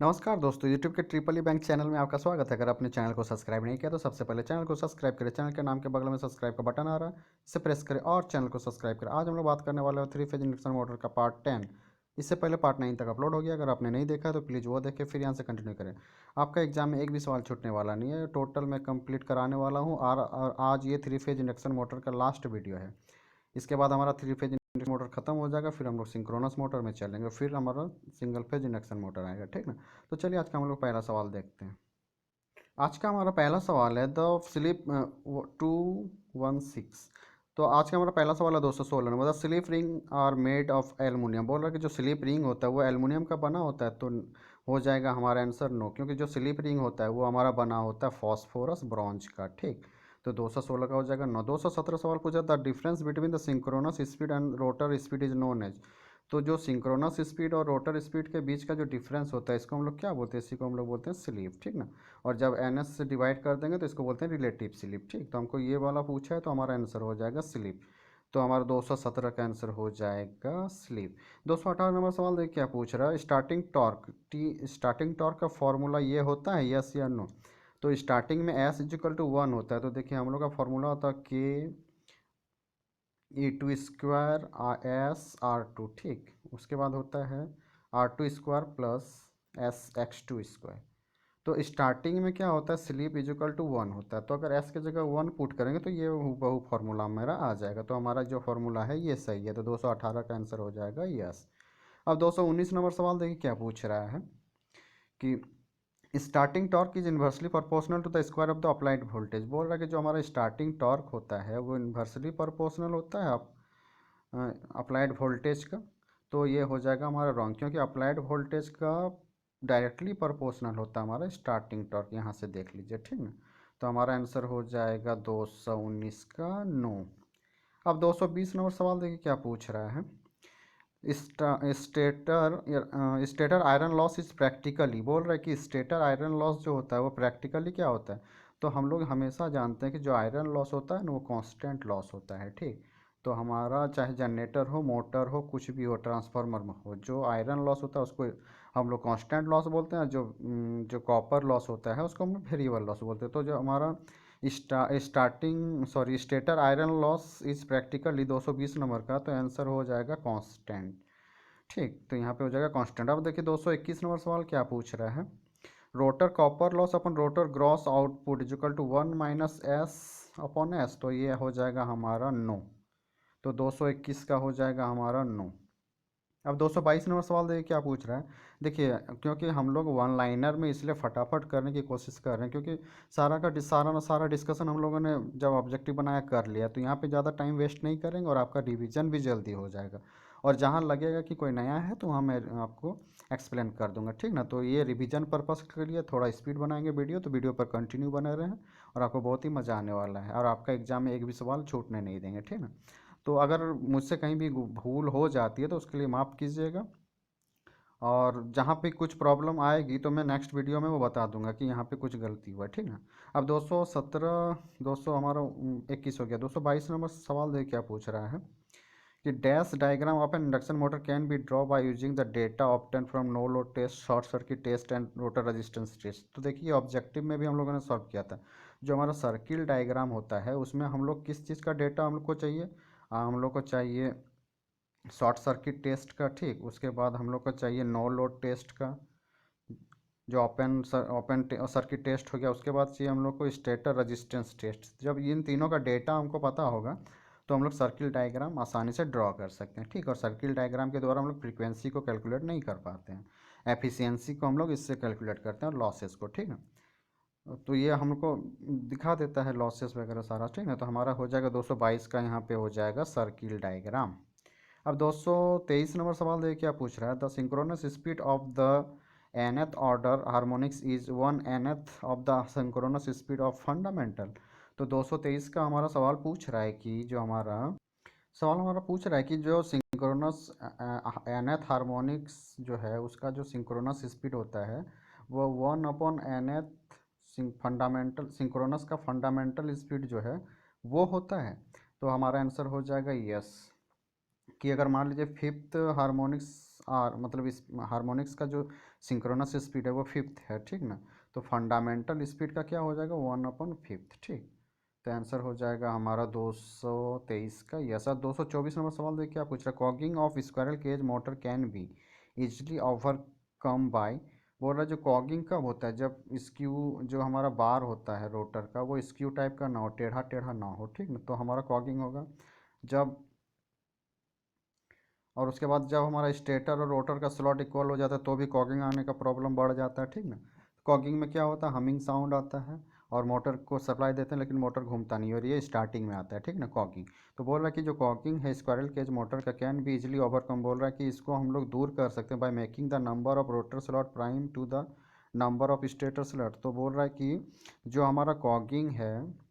नमस्कार दोस्तों, YouTube के ट्रिपल ई बैंक चैनल में आपका स्वागत है। अगर आपने चैनल को सब्सक्राइब नहीं किया तो सबसे पहले चैनल को सब्सक्राइब करें। चैनल के नाम के बगल में सब्सक्राइब का बटन आ रहा है, इसे प्रेस करें और चैनल को सब्सक्राइब करें। आज हम लोग बात करने वाले हैं 3 फेज इंडक्शन मोटर का पार्ट 10। इससे पहले पार्ट 9 तक अपलोड हो गया। अगर आपने नहीं देखा तो प्लीज़ वो देखें, फिर यहाँ से कंटिन्यू करें। आपका एग्जाम में एक भी सवाल छूटने वाला नहीं है। टोटल मैं कंप्लीट कराने वाला हूँ और आज ये 3 फेज इंडक्शन मोटर का लास्ट वीडियो है। इसके बाद हमारा 3 फेज इंडक्शन मोटर खत्म हो जाएगा, फिर हम लोग सिंक्रोनस मोटर में चलेंगे, फिर हमारा सिंगल फेज इंडक्शन मोटर आएगा। ठीक ना। तो चलिए आज का हम लोग पहला सवाल देखते हैं। आज का हमारा पहला सवाल है द स्लिप 216। तो आज का हमारा पहला सवाल है 216 number. The slip ring are made of aluminium. बोल रहा है कि जो स्लिप रिंग होता है वो एल्युमिनियम का बना होता है। तो हो जाएगा हमारा आंसर नो, क्योंकि जो स्लिप रिंग होता है वो हमारा बना होता है फॉस्फोरस ब्रॉन्ज का। ठीक, तो 216 का हो जाएगा 9। 217 सवाल पूछा the difference between the synchronous speed and rotor speed is known as. तो जो सिंक्रोनस स्पीड और रोटर स्पीड के बीच का जो डिफरेंस होता है इसको हम लोग क्या बोलते हैं? इसी को हम लोग बोलते हैं स्लिप। ठीक ना। और जब एन एस से डिवाइड कर देंगे तो इसको बोलते हैं रिलेटिव स्लिप। ठीक, तो हमको ये वाला पूछा है तो हमारा आंसर हो जाएगा स्लिप। तो हमारा 217 का आंसर हो जाएगा स्लिप। 218 नंबर सवाल देखिए क्या पूछ रहा है। स्टार्टिंग टॉर्क का फॉर्मूला ये होता है, यस या नो? तो स्टार्टिंग में एस इजिकल टू 1 होता है। तो देखिए हम लोग का फॉर्मूला होता है के E2 स्क्वायर SR2। ठीक, उसके बाद होता है R2 square plus SX2 square. तो स्टार्टिंग में क्या होता है? स्लीप इजिकल टू 1 होता है। तो अगर एस की जगह 1 पुट करेंगे तो ये बहु फार्मूला मेरा आ जाएगा। तो हमारा जो फार्मूला है ये सही है। तो 218 का आंसर हो जाएगा यस। अब 219 नंबर सवाल देखिए क्या पूछ रहा है कि starting torque is inversely proportional to the square of the applied voltage. बोल रहा है कि जो हमारा स्टार्टिंग टॉर्क होता है वो इन्वर्सली प्रोपोर्शनल होता है अप्लाइड वोल्टेज का। तो ये हो जाएगा हमारा रॉन्ग, क्योंकि अप्लाइड वोल्टेज का डायरेक्टली प्रोपोर्शनल होता है हमारा स्टार्टिंग टॉर्क। यहाँ से देख लीजिए। ठीक ना। तो हमारा आंसर हो जाएगा 219 का नो। अब 220 नंबर सवाल देखिए क्या पूछ रहा है। Stator iron loss is practically. बोल रहा है कि स्टेटर आयरन लॉस जो होता है वो प्रैक्टिकली क्या होता है? तो हम लोग हमेशा जानते हैं कि जो आयरन लॉस होता है ना वो कांस्टेंट लॉस होता है। ठीक, तो हमारा चाहे जनरेटर हो, मोटर हो, कुछ भी हो, ट्रांसफार्मर में हो, जो आयरन लॉस होता है उसको हम लोग कांस्टेंट लॉस बोलते हैं। जो कॉपर लॉस होता है उसको हम लोग वेरिएबल लॉस बोलते हैं। तो जो हमारा stator iron loss is practically 220 number का, तो आंसर हो जाएगा कांस्टेंट। ठीक, तो यहाँ पे हो जाएगा कांस्टेंट। अब देखिए 221 नंबर सवाल क्या पूछ रहा है। Rotor copper loss upon rotor gross output is equal to 1 - S/S। तो ये हो जाएगा हमारा नो। तो 221 का हो जाएगा हमारा नो। अब 222 नंबर सवाल देखिए क्या पूछ रहा है। देखिए क्योंकि हम लोग वन लाइनर में इसलिए फटाफट करने की कोशिश कर रहे हैं, क्योंकि सारा डिस्कशन हम लोगों ने जब ऑब्जेक्टिव बनाया कर लिया, तो यहाँ पे ज़्यादा टाइम वेस्ट नहीं करेंगे और आपका रिवीजन भी जल्दी हो जाएगा। और जहाँ लगेगा कि कोई नया है तो वहाँ मैं आपको एक्सप्लेन कर दूंगा। ठीक ना। तो ये रिवीजन पर्पस के लिए थोड़ा स्पीड बनाएंगे वीडियो, तो वीडियो पर कंटिन्यू बने रहें और आपको बहुत ही मज़ा आने वाला है और आपका एग्जाम में एक भी सवाल छूटने नहीं देंगे। ठीक ना। तो अगर मुझसे कहीं भी भूल हो जाती है तो उसके लिए माफ़ कीजिएगा। और जहाँ पे कुछ प्रॉब्लम आएगी तो मैं नेक्स्ट वीडियो में वो बता दूंगा कि यहाँ पे कुछ गलती हुआ है। ठीक है। अब 217 200 हमारा 21 हो गया। 222 नंबर सवाल देखिए क्या पूछ रहा है कि dash diagram of an induction motor can be draw by using the data obtain from no load test, short circuit test and rotor resistance test. तो देखिए ऑब्जेक्टिव में भी हम लोगों ने सॉल्व किया था। जो हमारा सर्किल डायग्राम होता है उसमें हम लोग किस चीज़ का डेटा हम लोग को चाहिए? हम लोग को चाहिए शॉर्ट सर्किट टेस्ट का। ठीक, उसके बाद हम लोग को चाहिए नो लोड टेस्ट का, जो ओपन सर्किट टेस्ट हो गया। उसके बाद चाहिए हम लोग को स्टेटर रेजिस्टेंस टेस्ट। जब इन तीनों का डेटा हमको पता होगा तो हम लोग सर्किल डायग्राम आसानी से ड्रॉ कर सकते हैं। ठीक, और सर्किल डायग्राम के द्वारा हम लोग फ्रीक्वेंसी को कैलकुलेट नहीं कर पाते हैं, एफिशिएंसी को हम लोग इससे कैलकुलेट करते हैं और लॉसेस को। ठीक है। तो ये हमको दिखा देता है लॉसेस वगैरह सारा। ठीक है। तो हमारा हो जाएगा 222 का, यहाँ पे हो जाएगा सर्किल डायग्राम। अब 223 नंबर सवाल देखिए क्या पूछ रहा है। The synchronous speed of the nth order harmonics is 1/nth of the synchronous speed of fundamental. तो 223 का हमारा सवाल पूछ रहा है कि जो हमारा सवाल हमारा पूछ रहा है कि जो सिंक्रोनस nth हार्मोनिक्स जो है उसका जो सिंक्रोनस स्पीड होता है वो 1/nth फंडामेंटल सिंक्रोनस का फंडामेंटल स्पीड जो है वो होता है। तो हमारा आंसर हो जाएगा यस। कि अगर मान लीजिए फिफ्थ हार्मोनिक्स मतलब इस हार्मोनिक्स का जो सिंक्रोनस स्पीड है वो फिफ्थ है, ठीक ना। तो फंडामेंटल स्पीड का क्या हो जाएगा 1/5, ठीक। तो आंसर हो जाएगा हमारा 223 का। यस सर 224 नंबर सवाल देखिए क्या पूछ रहा है, cogging of squirrel cage motor can be easily overcome by. बोल रहा है जो कॉगिंग कब होता है, जब स्क्यू जो हमारा बार होता है रोटर का वो स्क्यू टाइप का ना हो, टेढ़ा टेढ़ा ना हो, ठीक ना। तो हमारा कॉगिंग होगा जब, और उसके बाद जब हमारा स्टेटर और रोटर का स्लॉट इक्वल हो जाता है तो भी कॉगिंग आने का प्रॉब्लम बढ़ जाता है, ठीक ना। कॉगिंग में क्या होता है, हमिंग साउंड आता है और मोटर को सप्लाई देते हैं लेकिन मोटर घूमता नहीं, और ये स्टार्टिंग में आता है, ठीक ना कॉगिंग। तो बोल रहा है कि जो कॉगिंग है स्क्वायरल केज मोटर का कैन भी इजीली ओवरकम, बोल रहा है कि इसको हम लोग दूर कर सकते हैं by making the number of rotor slot prime to the number of stator slot. तो बोल रहा है कि जो हमारा कॉगिंग है,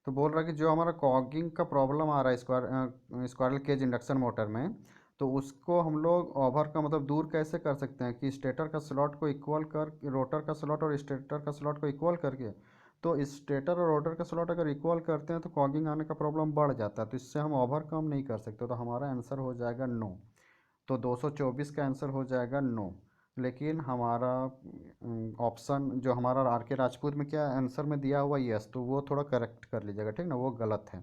तो बोल रहा है कि जो हमारा कॉगिंग का प्रॉब्लम आ रहा है स्क्वायरल केज इंडक्शन मोटर में, तो उसको हम लोग ओवर का मतलब दूर कैसे कर सकते हैं कि स्टेटर का स्लॉट को इक्वल कर, रोटर का स्लॉट और स्टेटर का स्लॉट को इक्वल करके। तो स्टेटर और रोटर का स्लॉट अगर इक्वल करते हैं तो कॉगिंग आने का प्रॉब्लम बढ़ जाता है, तो इससे हम ओवरकम नहीं कर सकते। तो हमारा आंसर हो जाएगा नो। तो 224 का आंसर हो जाएगा नो। लेकिन हमारा ऑप्शन जो हमारा आर के राजपूत में क्या आंसर में दिया हुआ यस, तो वो थोड़ा करेक्ट कर लीजिएगा, ठीक ना, वो गलत है।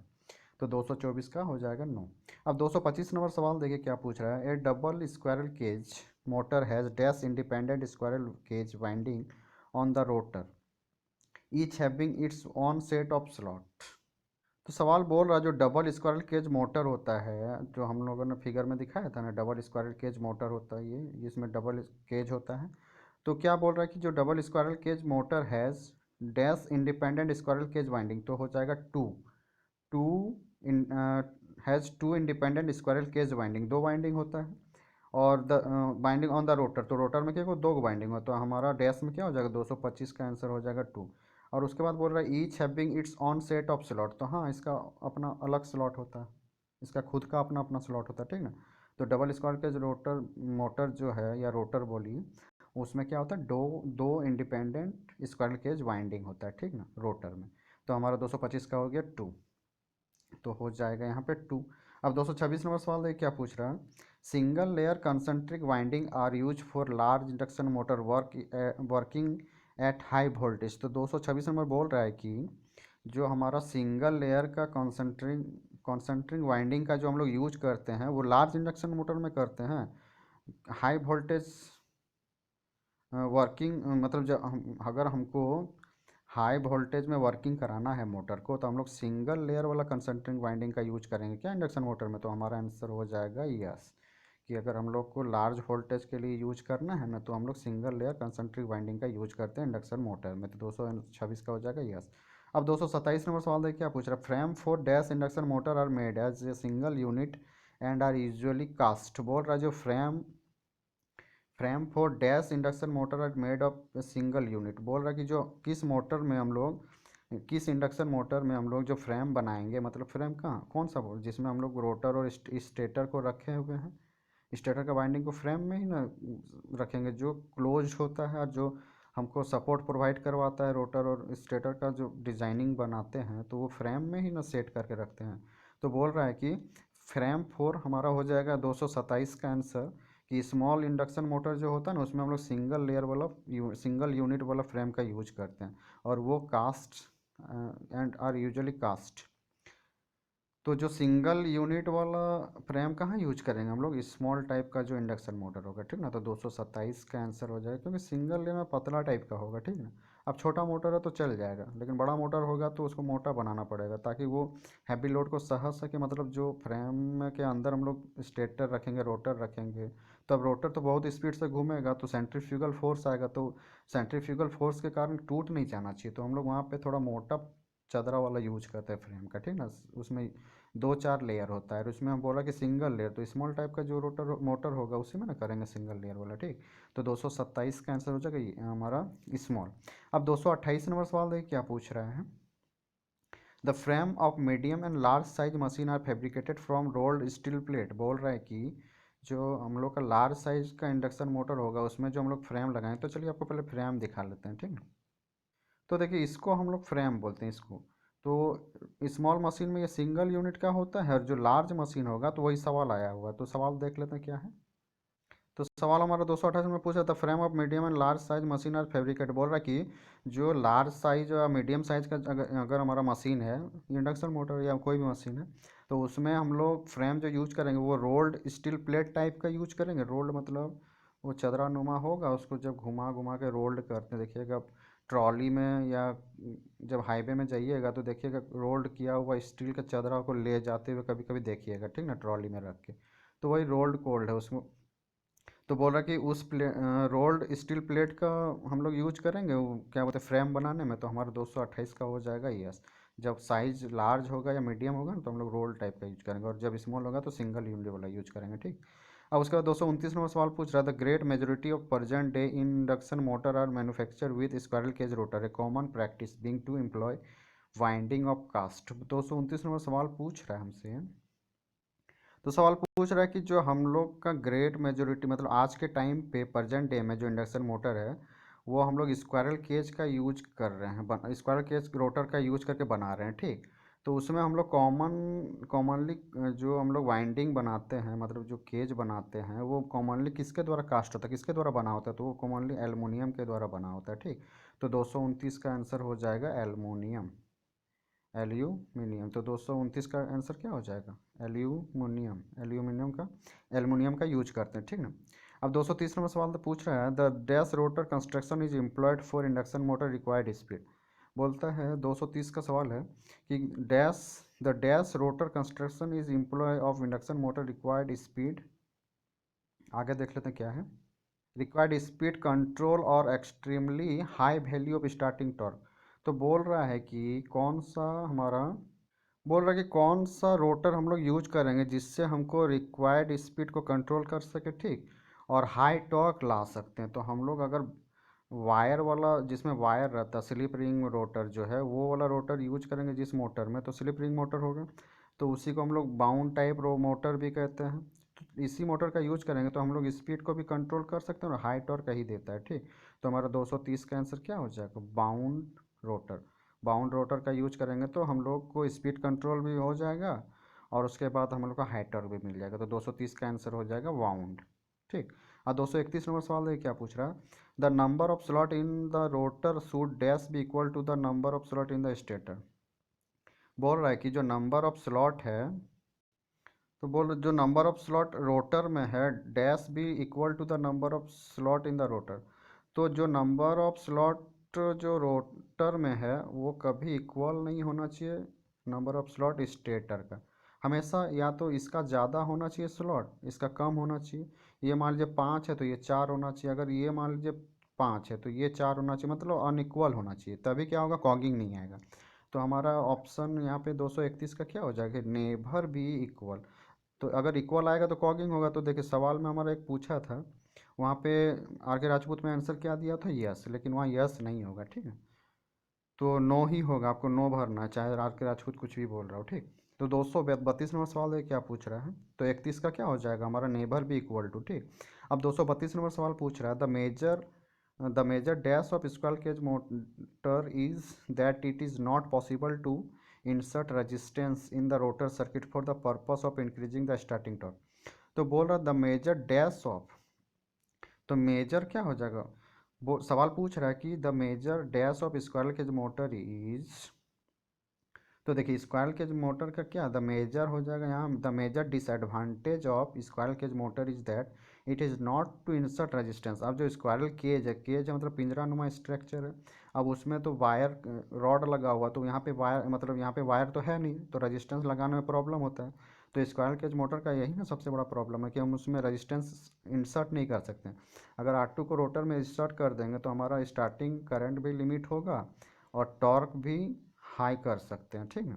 तो 224 का हो जाएगा नो। अब 225 नंबर सवाल देखिए क्या पूछ रहा है, a double squirrel cage motor has dash independent squirrel cage winding on the rotor each having its own set of slot. तो सवाल बोल रहा है जो डबल स्क्वायरल केज मोटर होता है, जो हम लोगों ने फिगर में दिखाया था ना, डबल स्क्वायरल केज मोटर होता है ये, इसमें डबल केज होता है। तो क्या बोल रहा है कि जो double squirrel cage motor has dash independent squirrel cage winding, तो हो जाएगा two, two in has two independent squirrel cage winding, दो वाइंडिंग होता है। और the winding on the rotor, तो रोटर में क्या हो, दो बाइंडिंग हो, तो हमारा डैश में क्या हो जाएगा 225 का आंसर हो जाएगा टू। और उसके बाद बोल रहा है each having it's on set of slot, तो हाँ इसका अपना अलग स्लॉट होता है, इसका खुद का अपना अपना स्लॉट होता है, ठीक ना। तो डबल स्क्वायर के जो रोटर मोटर जो है या रोटर बोली, उसमें क्या होता है दो दो इंडिपेंडेंट स्क्वायर केज वाइंडिंग होता है, ठीक ना रोटर में। तो हमारा 225 का हो गया टू, तो हो जाएगा यहाँ पे टू। अब 226 नंबर सवाल देखिए क्या पूछ रहा है, single layer concentric winding are use for large induction motor working at high voltage. तो 226 नंबर बोल रहा है कि जो हमारा सिंगल लेयर का कॉन्सेंट्रिक वाइंडिंग का जो हम लोग यूज करते हैं वो लार्ज इंडक्शन मोटर में करते हैं। हाई वोल्टेज वर्किंग मतलब जब हम अगर हमको हाई वोल्टेज में वर्किंग कराना है मोटर को, तो हम लोग सिंगल लेयर वाला कंसंट्रिक वाइंडिंग का यूज करेंगे क्या इंडक्शन मोटर में। तो हमारा आंसर हो जाएगा यस, कि अगर हम लोग को लार्ज वोल्टेज के लिए यूज करना है ना, तो हम लोग सिंगल लेयर कंसंट्रिक वाइंडिंग का यूज करते हैं इंडक्शन मोटर में। तो 226 का हो जाएगा यस। अब 227 नंबर सवाल देखिए क्या पूछ रहा है, frame for dash induction motor are made as a single unit and are usually cast. बोल रहा है जो frame for dash induction motor are made of single unit. बोल रहा है कि जो किस मोटर में हम लोग, किस इंडक्शन मोटर में हम लोग जो फ्रेम बनाएंगे, मतलब फ्रेम कहाँ कौन सा बोल, जिसमें हम लोग रोटर और स्टेटर को रखे हुए हैं, स्टेटर का वाइंडिंग को फ्रेम में ही ना रखेंगे, जो क्लोज होता है और जो हमको सपोर्ट प्रोवाइड करवाता है रोटर और स्टेटर का जो डिजाइनिंग बनाते हैं, तो वो फ्रेम में ही ना सेट करके रखते हैं। तो बोल रहा है कि फ्रेम फोर हमारा हो जाएगा 227 का आंसर, कि स्मॉल इंडक्शन मोटर जो होता है ना उसमें हम लोग सिंगल लेयर वाला सिंगल यूनिट वाला फ्रेम का यूज करते हैं, और वो cast and are usually cast. तो जो सिंगल यूनिट वाला फ्रेम कहाँ यूज करेंगे हम लोग, स्मॉल टाइप का जो इंडक्शन मोटर होगा, ठीक ना। तो 227 का आंसर हो जाएगा, क्योंकि सिंगल लेयर में पतला टाइप का होगा, ठीक ना। अब छोटा मोटर है तो चल जाएगा, लेकिन बड़ा मोटर होगा तो उसको मोटा बनाना पड़ेगा ताकि वो हैवी लोड को सह सके। मतलब जो फ्रेम के अंदर हम लोग स्टेटर रखेंगे, रोटर रखेंगे, तो अब रोटर तो बहुत स्पीड से घूमेगा तो सेंट्रीफ्यूगल फोर्स आएगा, तो सेंट्रीफ्यूगल फोर्स के कारण टूट नहीं जाना चाहिए, तो हम लोग वहाँ पे थोड़ा मोटा चदरा वाला यूज करते हैं फ्रेम का, ठीक ना। उसमें दो चार लेयर होता है, और उसमें हम बोला कि सिंगल लेयर, तो स्मॉल टाइप का जो रोटर मोटर होगा उसी में ना करेंगे सिंगल लेयर वाला, ठीक। तो 227 का आंसर हो जाएगा हमारा स्मॉल। अब 228 नंबर सवाल देखिए क्या पूछ रहा है, the frame of medium and large size machine are fabricated from rolled steel plate. बोल रहा है कि जो हम लोग का लार्ज साइज का इंडक्शन मोटर होगा उसमें जो हम लोग फ्रेम लगाएं, तो चलिए आपको पहले फ्रेम दिखा लेते हैं, ठीक है। तो देखिए इसको हम लोग फ्रेम बोलते हैं इसको। तो स्मॉल मशीन में ये सिंगल यूनिट का होता है, और जो लार्ज मशीन होगा तो वही सवाल आया हुआ है, तो सवाल देख लेते हैं क्या है। तो सवाल हमारा 228 में पूछा था, frame of medium and large size machine are fabricate. बोल रहा है कि जो लार्ज साइज या मीडियम साइज का अगर हमारा मशीन है, इंडक्शन मोटर या कोई भी मशीन है, तो उसमें हम लोग फ्रेम जो यूज करेंगे वो रोल्ड स्टील प्लेट टाइप का यूज करेंगे। रोल्ड मतलब वो चदरा नुमा होगा, उसको जब घुमा घुमा के रोल्ड करते हैं, देखिएगा ट्रॉली में या जब हाईवे में जाइएगा तो देखिएगा रोल्ड किया हुआ स्टील का चदरा को ले जाते हुए कभी कभी देखिएगा, ठीक ना, ट्रॉली में रख के। तो वही रोल्ड कोल्ड है उसमें। तो बोल रहा कि उस रोल्ड स्टील प्लेट का हम लोग यूज करेंगे वो क्या बोलते हैं फ्रेम बनाने में। तो हमारा 228 का हो जाएगा यस। जब साइज लार्ज होगा या मीडियम होगा ना तो हम लोग रोल टाइप का यूज करेंगे, और जब स्मॉल होगा तो सिंगल यूनिट वाला यूज करेंगे, ठीक। अब उसके बाद 229 नंबर सवाल पूछ रहा था, great majority of present day induction motor are manufacture with squirrel cage rotor, a common practice being to employ winding of cast. 229 number सवाल पूछ रहा है हमसे। तो सवाल पूछ रहा है कि जो हम लोग का ग्रेट मेजोरिटी मतलब आज के टाइम पे प्रेजेंट डे में जो इंडक्शन मोटर है वो हम लोग स्क्वायरल केज का यूज कर रहे हैं, स्क्वायरल केज रोटर का यूज करके बना रहे हैं, ठीक। तो उसमें हम लोग कॉमनली जो हम लोग वाइंडिंग बनाते हैं, मतलब जो केज बनाते हैं वो कॉमनली किसके द्वारा कास्ट होता है, किसके द्वारा बना होता है, तो वो कॉमनली एलुमिनियम के द्वारा बना होता है, ठीक। तो 229 का आंसर हो जाएगा एलुमिनियम, एल्यूमिनियम। तो 229 का आंसर क्या हो जाएगा, एल्यूमिनियम। एल्यूमिनियम का यूज करते हैं, ठीक ना। अब 230 नंबर सवाल तो पूछ रहा है, the dash rotor construction is employed for induction motor required speed. बोलता है 230 का सवाल है कि dash the dash rotor construction is employ of induction motor required speed. आगे देख लेते हैं क्या है, रिक्वायर्ड स्पीड कंट्रोल और extremely high value of starting torque. तो बोल रहा है कि कौन सा हमारा, बोल रहा है कि कौन सा रोटर हम लोग यूज करेंगे जिससे हमको रिक्वायर्ड स्पीड को कंट्रोल कर सके, ठीक, और हाई टॉर्क ला सकते हैं। तो हम लोग अगर वायर वाला जिसमें वायर रहता है, स्लिप रिंग रोटर जो है वो वाला रोटर यूज करेंगे जिस मोटर में, तो स्लिप रिंग मोटर होगा। तो उसी को हम लोग बाउंड टाइप रो मोटर भी कहते हैं। तो इसी मोटर का यूज करेंगे तो हम लोग स्पीड को भी कंट्रोल कर सकते हैं और हाई टॉर्क ही देता है, ठीक। तो हमारा 230 का आंसर क्या हो जाएगा, बाउंड रोटर। बाउंड रोटर का यूज करेंगे तो हम लोग को स्पीड कंट्रोल भी हो जाएगा और उसके बाद हम लोग को हाई टॉर्क भी मिल जाएगा। तो 230 का आंसर हो जाएगा बाउंड, ठीक। और 231 नंबर सवाल देखिए क्या पूछ रहा है, the number of slot in the rotor should dash be equal to the number of slot in the stator. बोल रहा है कि जो नंबर ऑफ स्लॉट है, तो बोल जो नंबर ऑफ स्लॉट रोटर में है dash be equal to the number of slot in the rotor. तो जो नंबर ऑफ स्लॉट जो रोटर में है वो कभी इक्वल नहीं होना चाहिए नंबर ऑफ स्लॉट स्टेटर का। हमेशा या तो इसका ज़्यादा होना चाहिए स्लॉट, इसका कम होना चाहिए। ये मान लीजिए 5 है तो ये 4 होना चाहिए, अगर ये मान लीजिए 5 है तो ये 4 होना चाहिए, मतलब अनइक्वल होना चाहिए, तभी क्या होगा, कॉगिंग नहीं आएगा। तो हमारा ऑप्शन यहाँ पे 231 का क्या हो जाएगा, नेभर बी इक्वल। तो अगर इक्वल आएगा तो कॉगिंग होगा। तो देखिए सवाल में हमारा एक पूछा था, वहाँ पे आर के राजपूत में आंसर क्या दिया था, यस, लेकिन वहाँ यस नहीं होगा, ठीक है। तो नो ही होगा, आपको नो भरना है चाहे आर के राजपूत कुछ भी बोल रहा हो, ठीक। तो 232 नंबर सवाल है क्या पूछ रहा है, तो 31 का क्या हो जाएगा हमारा, नेबर भी इक्वल टू, ठीक। अब 232 नंबर सवाल पूछ रहा है, the major dash of square cage motor is that it is not possible to insert resistance in the rotor circuit for the purpose of increasing the starting torque। तो बोल रहा the major dash of, तो major क्या हो जाएगा, वो सवाल पूछ रहा है कि the major dash of squirrel cage motor is. तो देखिए स्क्वायरल केज मोटर का क्या, द मेजर हो जाएगा यहाँ, the major disadvantage of squirrel cage motor is that it is not to insert resistance. अब जो स्क्वायरल केज है मतलब पिंजरा नुमा स्ट्रक्चर है, अब उसमें तो वायर रॉड लगा हुआ, तो यहाँ पे वायर मतलब यहाँ पे वायर तो है नहीं, तो रेजिस्टेंस लगाने में प्रॉब्लम होता है। तो स्क्वायरल केज मोटर का यही ना सबसे बड़ा प्रॉब्लम है कि हम उसमें रेजिस्टेंस इंसर्ट नहीं कर सकते। अगर R2 को रोटर में इंसर्ट कर देंगे तो हमारा स्टार्टिंग करंट भी लिमिट होगा और टॉर्क भी हाई कर सकते हैं, ठीक है।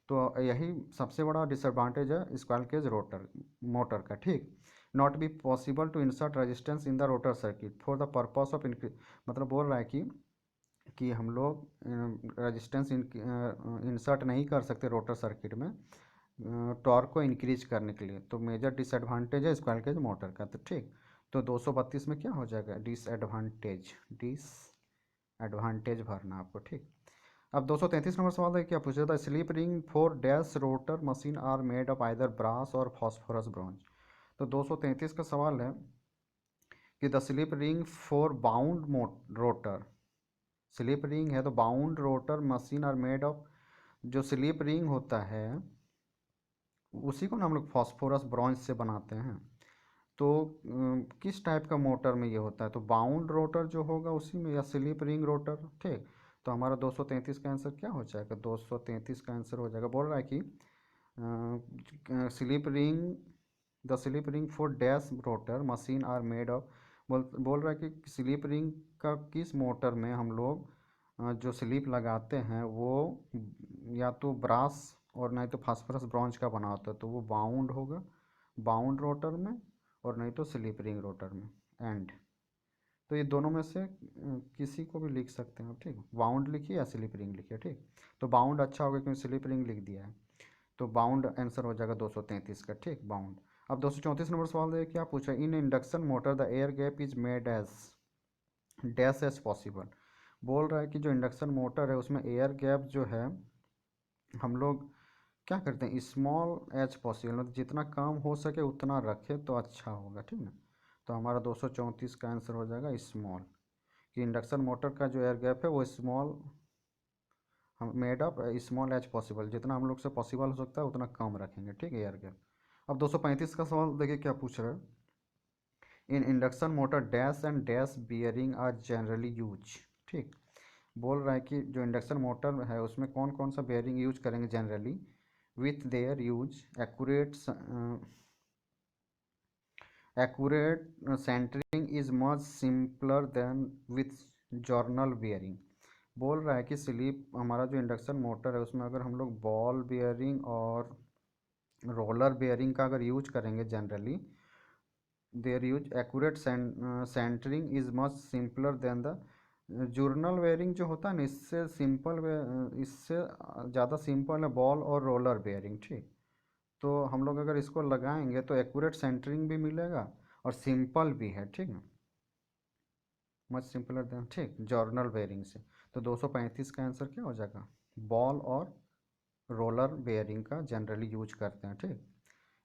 तो यही सबसे बड़ा डिसएडवांटेज है स्क्वायरल केज रोटर मोटर का, ठीक। Not be possible to insert resistance in the rotor circuit for the purpose of increase, मतलब बोल रहा है कि हम लोग रेजिस्टेंस इंसर्ट नहीं कर सकते रोटर सर्किट में टॉर्क को इंक्रीज करने के लिए। तो मेजर डिसएडवांटेज है स्क्वायरल केज मोटर का, तो ठीक। तो 232 में क्या हो जाएगा, डिसएडवांटेज भरना आपको, ठीक। अब 233 नंबर सवाल है क्या पूछा था, slip ring for dash rotor machine are made of either brass or phosphorus bronze. तो 233 का सवाल है कि the slip ring for bound rotor, slip ring है तो bound rotor machine are made of, जो स्लिप रिंग होता है उसी को ना हम लोग फॉस्फोरस ब्रॉन्ज से बनाते हैं। तो किस टाइप का मोटर में ये होता है, तो बाउंड रोटर जो होगा उसी में, या स्लिप रिंग रोटर। ठीक, तो हमारा 233 का आंसर क्या हो जाएगा, 233 का आंसर हो जाएगा, बोल रहा है कि slip ring, the slip ring for dash rotor machine are made of, बोल रहा है कि स्लिप रिंग का किस मोटर में हम लोग जो स्लिप लगाते हैं वो या तो ब्रास और नहीं तो फास्फोरस ब्रॉन्ज का बना होता है, तो वो बाउंड होगा बाउंड रोटर में, और नहीं तो स्लिप रिंग रोटर में। एंड तो ये दोनों में से किसी को भी लिख सकते हैं आप। ठीक, बाउंड लिखिए या स्लिप रिंग लिखिए। ठीक, तो बाउंड अच्छा होगा क्योंकि स्लिप रिंग लिख दिया है, तो बाउंड आंसर हो जाएगा 233 का। ठीक, बाउंड। अब 234 नंबर सवाल देखिए क्या पूछा, in induction motor the air gap is made as dash as possible. बोल रहा है कि जो इंडक्शन मोटर है उसमें एयर गैप जो है हम लोग क्या करते हैं, स्मॉल एज पॉसिबल, मतलब जितना कम हो सके उतना रखे तो अच्छा होगा। ठीक ना, तो हमारा 234 का आंसर हो जाएगा स्मॉल, कि इंडक्शन मोटर का जो एयर गैप है वो स्मॉल, हम made up small as possible, जितना हम लोग से पॉसिबल हो सकता है उतना कम रखेंगे। ठीक है, एयर गैप। अब 235 का सवाल देखिए क्या पूछ रहा है, in induction motor dash end dash bearing are generally use. ठीक, बोल रहा है कि जो इंडक्शन मोटर है उसमें कौन कौन सा बेयरिंग यूज करेंगे generally, with their use accurate centering is much simpler than with journal bearing. बोल रहा है कि स्लीप, हमारा जो इंडक्शन मोटर है उसमें अगर हम लोग बॉल बेयरिंग और रोलर बेयरिंग का अगर यूज करेंगे generally, their use accurate centering is much simpler than the journal bearing जो होता है ना, इससे सिंपल, इससे ज़्यादा सिंपल है बॉल और रोलर बेयरिंग। ठीक, तो हम लोग अगर इसको लगाएंगे तो एक्यूरेट सेंटरिंग भी मिलेगा और सिंपल भी है। ठीक है, मच सिंपलर देन, ठीक, जॉर्नल बेयरिंग से। तो 235 का आंसर क्या हो जाएगा, बॉल और रोलर बेयरिंग का जनरली यूज करते हैं। ठीक,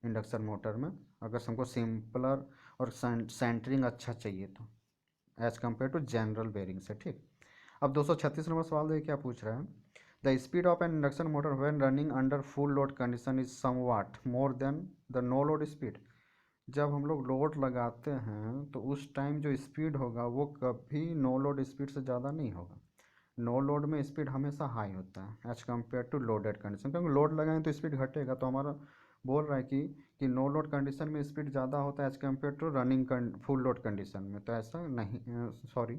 इंडक्शन मोटर में अगर हमको सिंपलर और सेंटरिंग अच्छा चाहिए तो, as compare to general bearing से। ठीक, अब 236 नंबर सवाल देखिए क्या पूछ रहा है, the speed of an induction motor when running under full load condition is somewhat more than the no load speed. जब हम लोग लोड लगाते हैं तो उस टाइम जो स्पीड होगा वो कभी नो लोड स्पीड से ज़्यादा नहीं होगा। नो लोड में स्पीड हमेशा हाई होता है as compare to loaded condition, क्योंकि लोड लगाएं तो स्पीड घटेगा। तो हमारा बोल रहा है कि नो लोड कंडीशन में स्पीड ज़्यादा होता है as compare to running full load condition में, तो ऐसा नहीं, सॉरी,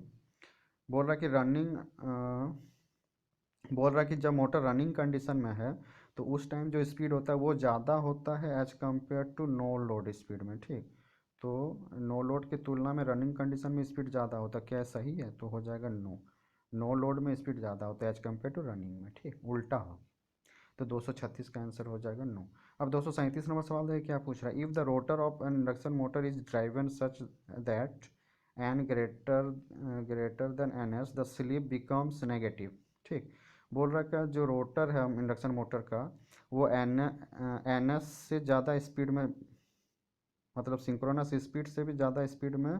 बोल रहा है कि रनिंग, बोल रहा है कि जब मोटर रनिंग कंडीशन में है तो उस टाइम जो स्पीड होता है वो ज़्यादा होता है as compare to no load speed में। ठीक, तो नो लोड की तुलना में रनिंग कंडीशन में स्पीड ज़्यादा होता है, क्या सही है, तो हो जाएगा नो, नो लोड में स्पीड ज़्यादा होता है एज कम्पेयर टू रनिंग में। ठीक, उल्टा हो, तो 236 का आंसर हो जाएगा नो। अब 237 नंबर सवाल देखिए क्या पूछ रहा है, if the rotor of an induction motor is driven such that N greater than N S the slip becomes negative. ठीक, बोल रहा है क्या, जो रोटर है इंडक्शन मोटर का वो एन एस से ज़्यादा स्पीड में, मतलब सिंक्रोनस स्पीड से भी ज़्यादा स्पीड में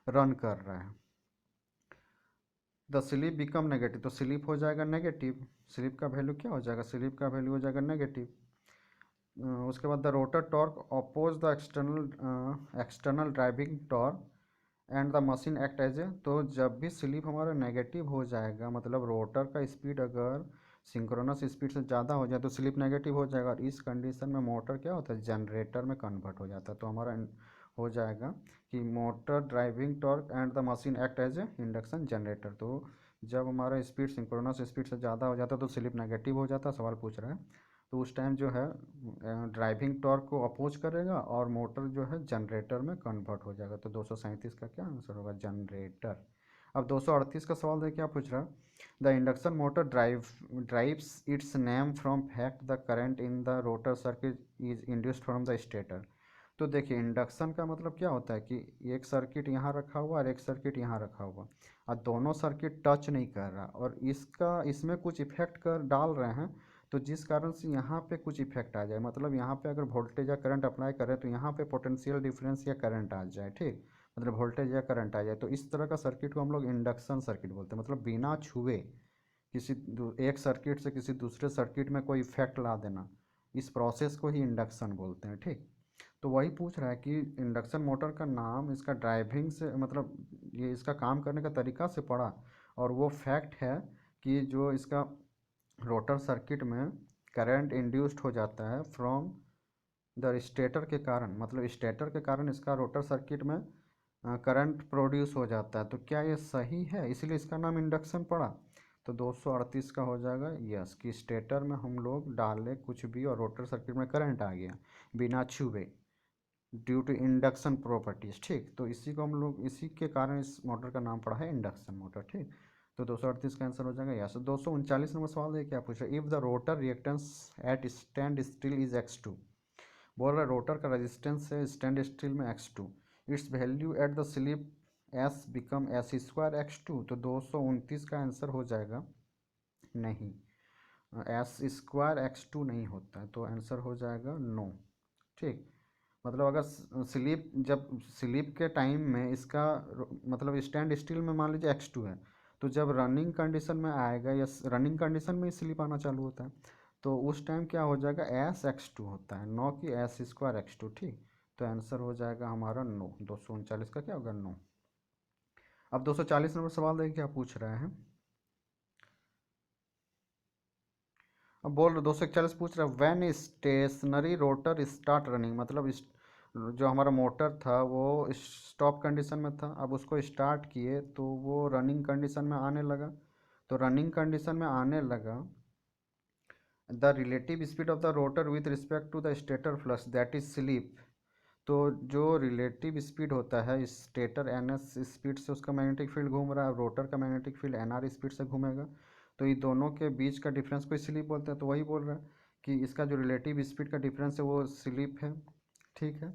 रन कर रहा है, द स्लिप बिकम नेगेटिव, तो स्लिप हो जाएगा नेगेटिव, स्लिप का वैल्यू क्या हो जाएगा, स्लिप का वैल्यू हो जाएगा नेगेटिव। उसके बाद the rotor torque oppose the external driving torque and the machine act as a, तो जब भी स्लिप हमारा नेगेटिव हो जाएगा, मतलब रोटर का स्पीड अगर सिंक्रोनस स्पीड से ज़्यादा हो जाए तो स्लिप नेगेटिव हो जाएगा, और इस कंडीशन में मोटर क्या होता है, जनरेटर में कन्वर्ट हो जाता है। तो हमारा हो जाएगा कि motor driving torque and the machine act as a induction generator. तो जब हमारा स्पीड सिंक्रोनस स्पीड से ज़्यादा हो जाता है तो स्लिप नेगेटिव हो जाता है, सवाल पूछ रहा है, तो उस टाइम जो है ड्राइविंग टॉर्क को अपोज करेगा और मोटर जो है जनरेटर में कन्वर्ट हो जाएगा। तो 237 का क्या आंसर होगा, जनरेटर। अब 238 का सवाल देखिए क्या पूछ रहा है, the induction motor drives it's name from fact the current in the rotor circuit is induced from the stator. तो देखिए इंडक्शन का मतलब क्या होता है कि एक सर्किट यहाँ रखा हुआ और एक सर्किट यहाँ रखा हुआ और दोनों सर्किट टच नहीं कर रहा, और इसका इसमें कुछ इफेक्ट कर डाल रहे हैं, तो जिस कारण से यहाँ पे कुछ इफेक्ट आ जाए, मतलब यहाँ पे अगर वोल्टेज या करंट अप्लाई करें तो यहाँ पे पोटेंशियल डिफरेंस या करंट आ जाए। ठीक, मतलब वोल्टेज या करंट आ जाए, तो इस तरह का सर्किट को हम लोग इंडक्शन सर्किट बोलते हैं। मतलब बिना छुए किसी एक सर्किट से किसी दूसरे सर्किट में कोई इफेक्ट ला देना, इस प्रोसेस को ही इंडक्शन बोलते हैं। ठीक, तो वही पूछ रहा है कि इंडक्शन मोटर का नाम इसका ड्राइविंग से मतलब ये इसका काम करने का तरीका से पड़ा, और वो फैक्ट है कि जो इसका रोटर सर्किट में करंट इंड्यूस्ड हो जाता है फ्रॉम द स्टेटर के कारण, मतलब स्टेटर के कारण इसका रोटर सर्किट में करंट प्रोड्यूस हो जाता है। तो क्या ये सही है, इसलिए इसका नाम इंडक्शन पड़ा? तो 238 का हो जाएगा यस, कि स्टेटर में हम लोग डाले कुछ भी और रोटर सर्किट में करंट आ गया बिना छुए, ड्यू टू इंडक्शन प्रॉपर्टीज। ठीक, तो इसी को हम लोग इसी के कारण इस मोटर का नाम पड़ा है इंडक्शन मोटर। ठीक, तो 238 का आंसर हो जाएगा यस। 239 नंबर सवाल है, क्या पूछ रहा है? If the rotor reactance at stand still is x2, बोल रहा है रोटर का रेजिस्टेंस है स्टैंड स्टिल में x2, it's value at the slip s become s square x2। तो 229 का आंसर हो जाएगा नहीं, एस स्क्वायर x2 नहीं होता है, तो आंसर हो जाएगा नो। ठीक, मतलब अगर स्लिप जब स्लिप के टाइम में इसका मतलब स्टैंड स्टिल में मान लीजिए x2 है, तो जब रनिंग कंडीशन में आएगा या रनिंग कंडीशन में स्लिप आना चालू होता है, तो उस टाइम क्या हो जाएगा एस x2 होता है, नो कि एस स्क्वायर x2। ठीक, तो आंसर हो जाएगा हमारा नो, 239 का क्या होगा नो। अब 240 नंबर सवाल देखिए क्या पूछ रहे हैं। अब बोल रहे 241 पूछ रहा है when stationary rotor start running, मतलब जो हमारा मोटर था वो स्टॉप कंडीशन में था, अब उसको स्टार्ट किए तो वो रनिंग कंडीशन में आने लगा। तो रनिंग कंडीशन में आने लगा, the relative speed of the rotor with respect to the stator flux that is slip. तो जो रिलेटिव स्पीड होता है स्टेटर एन एस स्पीड से उसका मैग्नेटिक फील्ड घूम रहा है, रोटर का magnetic field N R speed से घूमेगा, तो ये दोनों के बीच का डिफरेंस को स्लिप बोलते हैं। तो वही बोल रहा है कि इसका जो रिलेटिव स्पीड का डिफरेंस है वो स्लिप है। ठीक है,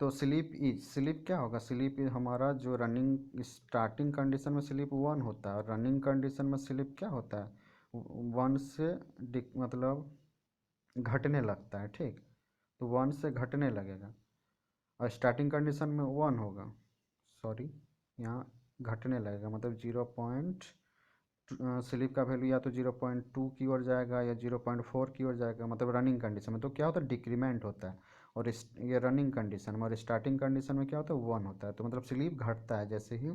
तो स्लिप क्या होगा? स्लिप हमारा जो रनिंग स्टार्टिंग कंडीशन में स्लिप 1 होता है और रनिंग कंडीशन में स्लिप क्या होता है 1 से मतलब घटने लगता है। ठीक, तो 1 से घटने लगेगा और स्टार्टिंग कंडीशन में 1 होगा, सॉरी यहाँ घटने लगेगा, मतलब 0. स्लिप का वैल्यू या तो 0.2 की ओर जाएगा या 0.4 की ओर जाएगा, मतलब रनिंग कंडीशन में। तो क्या होता है डिक्रीमेंट होता है, और ये रनिंग कंडीशन में, और स्टार्टिंग कंडीशन में क्या होता है 1 होता है। तो मतलब स्लिप घटता है जैसे ही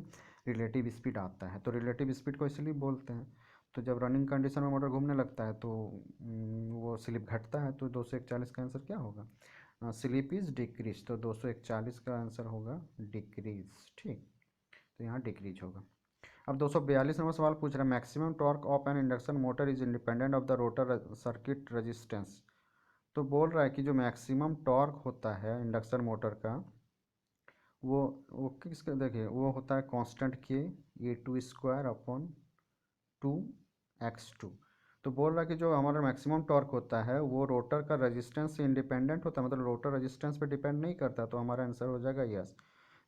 रिलेटिव स्पीड आता है, तो रिलेटिव स्पीड को स्लिप बोलते हैं। तो जब रनिंग कंडीशन में मोटर घूमने लगता है तो वो स्लिप घटता है। तो 241 का आंसर क्या होगा? स्लिप इज डिक्रीज, तो 241 का आंसर होगा डिक्रीज। ठीक, तो यहाँ डिक्रीज होगा। अब 242 नंबर सवाल पूछ रहा है maximum torque of an induction motor is independent of the rotor circuit resistance. तो बोल रहा है कि जो मैक्सिमम टॉर्क होता है इंडक्शन मोटर का वो किसका, देखिए वो होता है कांस्टेंट के ए टू स्क्वायर अपॉन 2x2। तो बोल रहा है कि जो हमारा मैक्सिमम टॉर्क होता है वो रोटर का रेजिस्टेंस से इंडिपेंडेंट होता है, मतलब रोटर रेजिस्टेंस पे डिपेंड नहीं करता। तो हमारा आंसर हो जाएगा यस।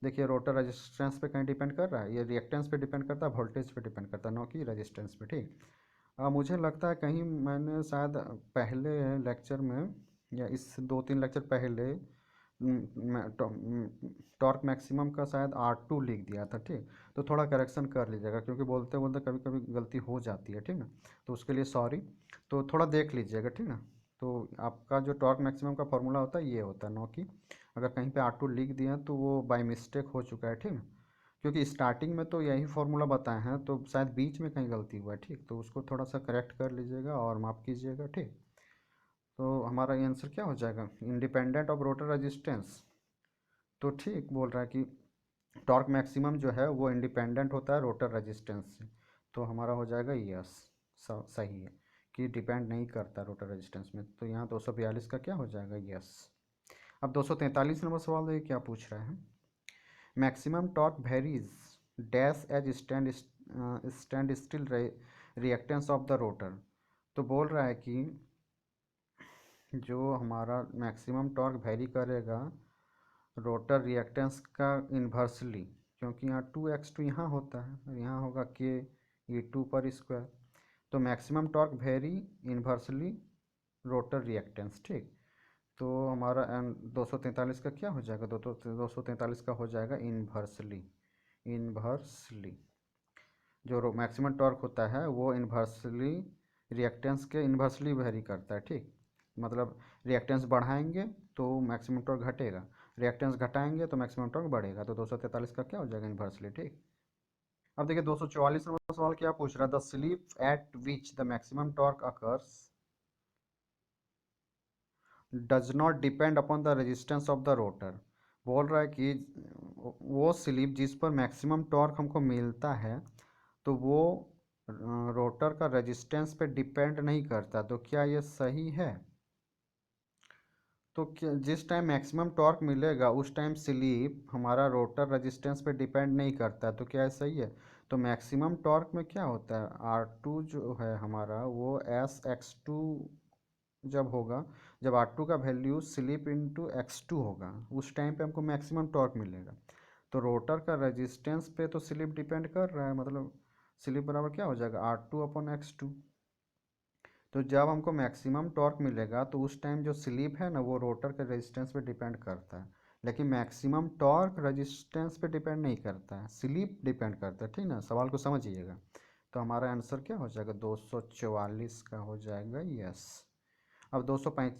देखिए रोटर रेजिस्टेंस पे कहीं डिपेंड कर रहा है, ये रिएक्टेंस पे डिपेंड करता है, वोल्टेज पे डिपेंड करता है, नो कि रेजिस्टेंस पे। ठीक, मुझे लगता है कहीं मैंने शायद पहले लेक्चर में या इस 2-3 लेक्चर पहले टॉर्क मैक्सिमम का शायद R2 लिख दिया था। ठीक, तो थोड़ा करेक्शन कर लीजिएगा क्योंकि बोलते बोलते कभी कभी गलती हो जाती है। ठीक ना, तो उसके लिए सॉरी, तो थोड़ा देख लीजिएगा। ठीक ना, तो आपका जो टॉर्क मैक्सिमम का फॉर्मूला होता है ये होता है, नो कि अगर कहीं पे R2 लिख दिया तो वो बाय मिस्टेक हो चुका है। ठीक ना, क्योंकि स्टार्टिंग में तो यही फार्मूला बताए हैं, तो शायद बीच में कहीं गलती हुआ है। ठीक, तो उसको थोड़ा सा करेक्ट कर लीजिएगा और माफ़ कीजिएगा। ठीक, तो हमारा ये आंसर क्या हो जाएगा इंडिपेंडेंट ऑफ रोटर रेजिस्टेंस। तो ठीक बोल रहा है कि टॉर्क मैक्सिमम जो है वो इंडिपेंडेंट होता है रोटर रेजिस्टेंस से, तो हमारा हो जाएगा यस, सही है कि डिपेंड नहीं करता रोटर रेजिस्टेंस में। तो यहाँ 242 का क्या हो जाएगा यस। अब 243 नंबर सवाल देखिए क्या पूछ रहा है maximum torque varies dash as stand still reactance of the rotor. तो बोल रहा है कि जो हमारा मैक्सिमम टॉर्क वेरी करेगा रोटर रिएक्टेंस का इन्वर्सली, क्योंकि यहाँ 2x2 यहाँ होता है, यहाँ होगा के ये 2 पर स्क्वायर। तो maximum torque very inversely rotor reactance. ठीक, तो हमारा एन 243 का क्या हो जाएगा, 243 का हो जाएगा इन्वर्सली। इन्वर्सली जो मैक्सिमम टॉर्क होता है वो इन्वर्सली रिएक्टेंस के इन्वर्सली वेरी करता है। ठीक, मतलब रिएक्टेंस बढ़ाएंगे तो मैक्सिमम टॉर्क घटेगा, रिएक्टेंस घटाएंगे तो मैक्सिमम टॉर्क बढ़ेगा। तो 243 का क्या हो जाएगा, इन्वर्सली। ठीक, अब देखिए 244 नंबर सवाल क्या पूछ रहा है, the slip eight which the maximum torque occurs does not depend upon the resistance of the rotor. बोल रहा है कि वो स्लिप जिस पर मैक्सिमम टॉर्क हमको मिलता है तो वो रोटर का रेजिस्टेंस पे डिपेंड नहीं करता। तो क्या ये सही है? तो क्या जिस टाइम मैक्सिमम टॉर्क मिलेगा उस टाइम स्लिप हमारा रोटर रेजिस्टेंस पे डिपेंड नहीं करता। तो क्या ये सही है? तो मैक्सिमम टॉर्क में क्या होता है, R2 जो है हमारा वो SX2 जब होगा, जब R2 का वैल्यू स्लिप इंटू X2 होगा उस टाइम पे हमको मैक्सिमम टॉर्क मिलेगा। तो रोटर का रेजिस्टेंस पे तो स्लिप डिपेंड कर रहा है, मतलब स्लिप बराबर क्या हो जाएगा, R2/X2। तो जब हमको मैक्सिमम टॉर्क मिलेगा तो उस टाइम जो स्लिप है ना वो रोटर के रेजिस्टेंस पे डिपेंड करता है, लेकिन मैक्सिमम टॉर्क रेजिस्टेंस पे डिपेंड नहीं करता है, स्लिप डिपेंड करता है। ठीक ना, सवाल को समझिएगा। तो हमारा आंसर क्या हो जाएगा, 244 का हो जाएगा यस। अब 235,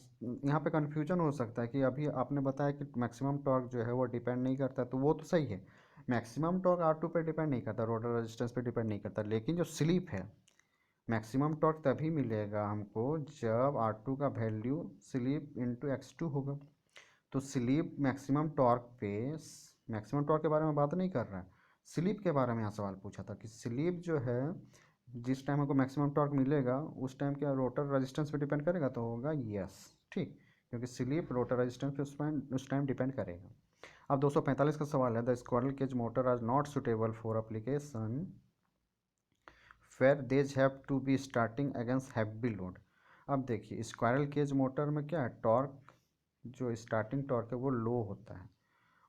यहाँ पे कन्फ्यूजन हो सकता है कि अभी आपने बताया कि मैक्सिमम टॉर्क जो है वो डिपेंड नहीं करता, तो वो तो सही है, मैक्सिमम टॉर्क R2 पे डिपेंड नहीं करता, रोटर रेजिस्टेंस पे डिपेंड नहीं करता, लेकिन जो स्लिप है मैक्सिमम टॉर्क तभी मिलेगा हमको जब R2 का वैल्यू स्लिप इंटू X2 होगा। तो स्लिप मैक्सिमम टॉर्क पे, मैक्सिमम टॉर्क के बारे में बात नहीं कर रहा है, स्लिप के बारे में यहाँ सवाल पूछा था कि स्लिप जो है जिस टाइम हमको मैक्सिमम टॉर्क मिलेगा उस टाइम क्या रोटर रेजिस्टेंस पे डिपेंड करेगा, तो होगा यस। ठीक, क्योंकि स्लिप रोटर रेजिस्टेंस पे उस टाइम डिपेंड करेगा। अब 245 का सवाल है, the squirrel cage motor are not suitable for application where these have to be starting against heavy load। अब देखिए स्क्वायरल केज मोटर में क्या है, टॉर्क जो स्टार्टिंग टॉर्क है वो लो होता है,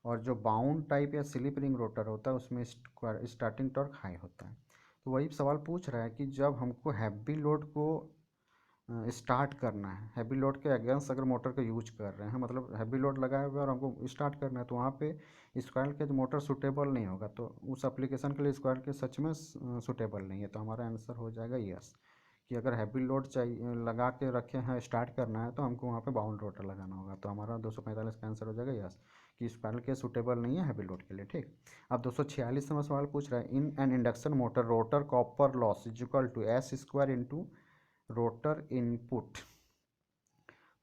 और जो बाउंड टाइप या स्लिप रिंग रोटर होता है उसमें स्टार्टिंग टॉर्क हाई होता है। तो वही सवाल पूछ रहा है कि जब हमको हैवी लोड को स्टार्ट करना है, हैवी लोड के अगेंस्ट अगर मोटर का यूज कर रहे हैं, मतलब हैवी लोड लगाए हुए और हमको स्टार्ट करना है, तो वहाँ पे स्क्वायर केज मोटर सूटेबल नहीं होगा। तो उस एप्लीकेशन के लिए स्क्वायर केज सच में सूटेबल नहीं है। तो हमारा आंसर हो जाएगा यस, कि अगर हैवी लोड चाहिए लगा के रखे हैं, स्टार्ट करना है, तो हमको वहाँ पे बाउंड रोटर लगाना होगा। तो हमारा 245 का आंसर हो जाएगा यस, कि स्क्वायर केज सूटेबल नहीं है हैवी लोड के लिए। ठीक, अब 246 नंबर सवाल पूछ रहा है, in an induction motor rotor copper loss is equal to S square into rotor input.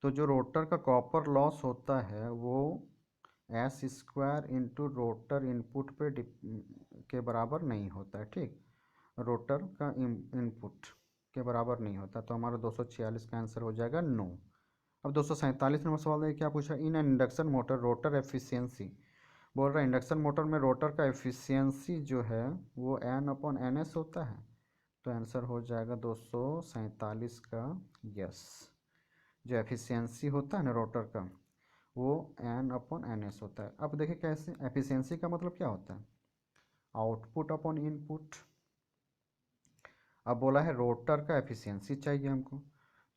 तो जो रोटर का कॉपर लॉस होता है वो S square into rotor input पे के बराबर नहीं होता है। ठीक, रोटर का इनपुट के बराबर नहीं होता। तो हमारा 246 का आंसर हो जाएगा नो। अब 247 नंबर सवाल है, क्या पूछा, इन an induction motor rotor efficiency. बोल रहा है इंडक्शन मोटर में रोटर का एफिशिएंसी जो है वो N/NS होता है। तो आंसर हो जाएगा 247 का यस। जो एफिशिएंसी होता है ना रोटर का वो N/NS होता है। अब देखिए कैसे, एफिशिएंसी का मतलब क्या होता है, आउटपुट अपॉन इनपुट। अब बोला है रोटर का एफिशिएंसी चाहिए हमको,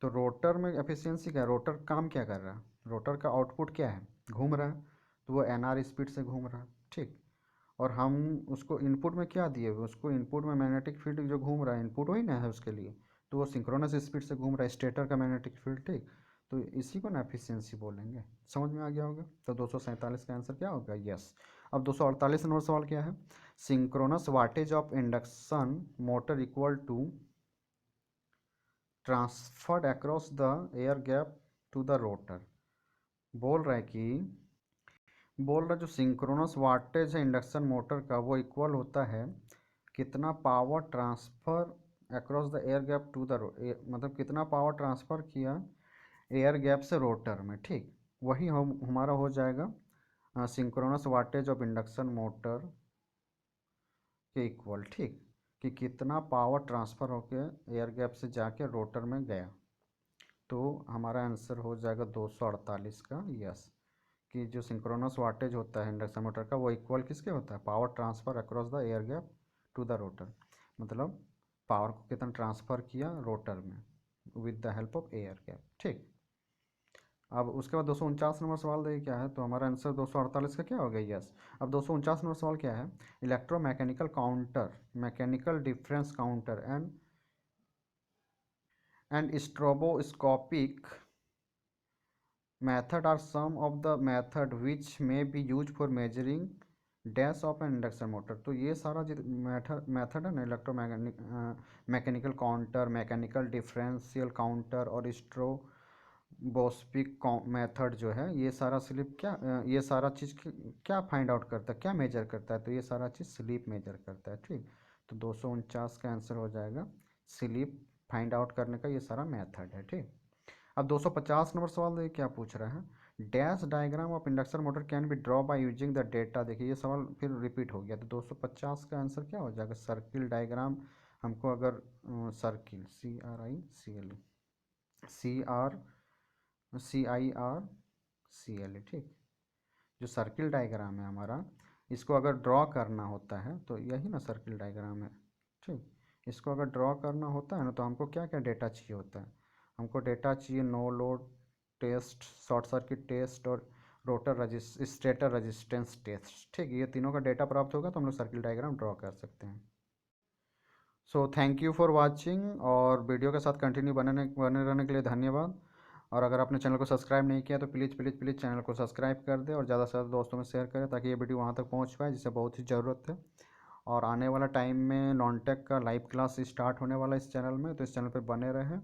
तो रोटर में एफिशिएंसी क्या है, रोटर काम क्या कर रहा है, रोटर का आउटपुट क्या है, घूम रहा है, तो वो NR स्पीड से घूम रहा है। ठीक, और हम उसको इनपुट में क्या दिए हुए, उसको इनपुट में मैग्नेटिक फील्ड जो घूम रहा है इनपुट वही ना है उसके लिए, तो वो सिंक्रोनस स्पीड से घूम रहा है, स्टेटर का मैग्नेटिक फील्ड। ठीक, तो इसी को ना एफिशिएंसी बोलेंगे। समझ में आ गया होगा। तो 247 का आंसर क्या होगा यस। अब 248 नंबर सवाल क्या है, synchronous wattage of induction motor equal to transferred across the air gap to the rotor. बोल रहा है कि, बोल रहा है जो सिंक्रोनस वाटेज है इंडक्शन मोटर का वो इक्वल होता है कितना power transfer across the air gap to the मतलब कितना पावर ट्रांसफ़र किया एयर गैप से रोटर में। ठीक, वही हम हमारा हो जाएगा synchronous wattage of induction motor के इक्वल। ठीक, कि कितना पावर ट्रांसफ़र होके एयर गैप से जाके रोटर में गया। तो हमारा आंसर हो जाएगा 248 का यस, कि जो सिंक्रोनस वाटेज होता है इंडक्शन मोटर का वो इक्वल किसके होता है, power transfer across the air gap to the rotor, मतलब पावर को कितना ट्रांसफ़र किया रोटर में with the help of air gap. ठीक, अब उसके बाद 249 नंबर सवाल देखिए क्या है, तो हमारा आंसर 248 का क्या हो गया, यस। अब 249 नंबर सवाल क्या है, electromechanical counter, mechanical difference counter and stroboscopic method are some of the method which may be used for measuring dash of an induction motor। तो ये सारा जो मेथड है ना, electromagnetic mechanical counter, mechanical differential counter और स्ट्रोबोस्पिक method जो है, ये सारा स्लिप क्या ये सारा चीज़ क्या फाइंड आउट करता है, क्या मेजर करता है, तो ये सारा चीज़ स्लिप मेजर करता है। ठीक, तो 249 का आंसर हो जाएगा स्लिप फाइंड आउट करने का ये सारा मेथड है। ठीक, अब 250 नंबर सवाल देखिए क्या पूछ रहा है, dash diagram of induction motor can be draw by using the data. देखिए ये सवाल फिर रिपीट हो गया, तो 250 का आंसर क्या हो जाएगा, सर्किल डायग्राम। हमको अगर सर्किल CRICL CRCIRCL, ठीक, जो सर्किल डायग्राम है हमारा, इसको अगर ड्रॉ करना होता है तो यही ना सर्किल डायग्राम है। ठीक, इसको अगर ड्रॉ करना होता है ना, तो हमको क्या क्या डेटा चाहिए होता है, हमको डेटा चाहिए no load test, short circuit test और स्टेटर रजिस्टेंस टेस्ट। ठीक, ये तीनों का डेटा प्राप्त होगा तो हम लोग सर्किल डायग्राम ड्रॉ कर सकते हैं। So thank you for watching, और वीडियो के साथ कंटिन्यू बने रहने के लिए धन्यवाद। और अगर आपने चैनल को सब्सक्राइब नहीं किया तो प्लीज़ प्लीज़ प्लीज़ चैनल को सब्सक्राइब कर दे और ज़्यादा से ज़्यादा दोस्तों में शेयर करें ताकि ये वीडियो वहाँ तक पहुँच पाए, जिससे बहुत ही ज़रूरत है। और आने वाला टाइम में नॉन टेक का लाइव क्लास स्टार्ट होने वाला है इस चैनल में, तो इस चैनल पर बने रहें।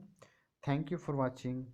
Thank you for watching.